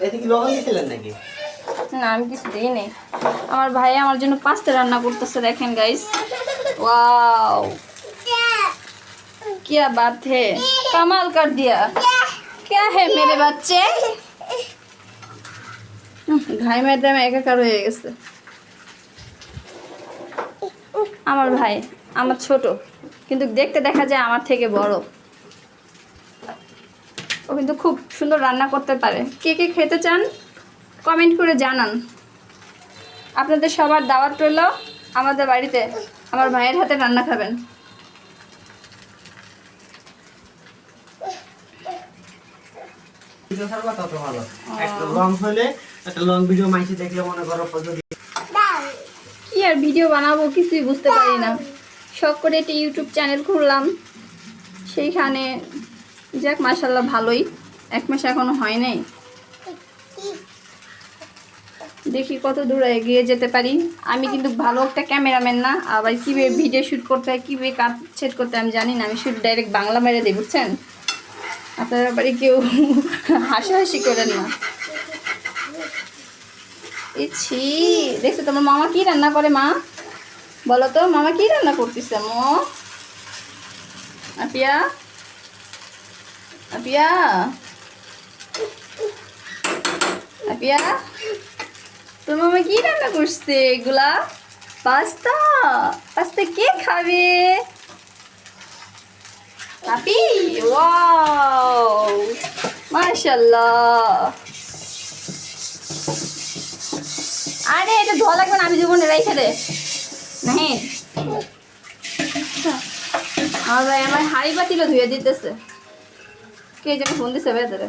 এতে কি লবণ দিয়েছিলেন নাকি? না আমি কিছু দিই নেই। আমার ভাই আমার জন্য পাস্তা রান্না করতেছে, দেখেন গাইস। ওয়াও क्या बात है, कमाल कर दिया। क्या है मेरे बच्चे? ঘাই ম্যাডাম একাকার হয়ে গেছে। আমার ভাই আমার ছোট, কিন্তু দেখতে দেখা যায় আমার থেকে বড়। ও কিন্তু খুব সুন্দর রান্না করতে পারে। কে কে খেতে চান কমেন্ট করে জানান। আপনাদের সবার দাওয়াত রইল আমাদের বাড়িতে আমার ভাইয়ের হাতে রান্না খাবেন। ভিডিও ছাড়বা তত ভালো। একটা লং হলে একটা লং ভিডিও মাইসে দেখলে মনে করো যদি কি আর ভিডিও বানাবো কিছুই বুঝতে পারি না। শখ করে একটা ইউটিউব চ্যানেল খুললাম, সেইখানে যাক মাশাল্লাহ ভালোই, 1 মাস এখনো হয় নাই। দেখি কত দূর এগিয়ে যেতে পারি। আমি কিন্তু ভালো একটা ক্যামেরাম্যান না, আবার কীভাবে ভিডিও শ্যুট করতে হয়, কীভাবে কাট সেট করতে হয় আমি জানি না। আমি শুধু ডাইরেক্ট বাংলা মেরে দিই, বুঝছেন? আপনারা বাড়ি কেউ হাসাহাসি করেন না। ইচ্ছি দেখছো তোমার মামা কি রান্না করে? মা বলো তো, মামা কি রান্না করতেছে? আপিয়া আপিয়া আপিয়া তোর মামা কি রান্না করছে? এগুলা পাস্তা। পাস্তা কে খাবে? আপি ওয়াও মাশাআল্লাহ। আরে এটা ধোয়া লাগবে না, আমি দেবো না, রাইখে দে। নাহি আমার ভাই আমার হাড়ি পাতিলও ধুয়ে দিতেছে। কে যেন ফোন দিছে ভেতরে।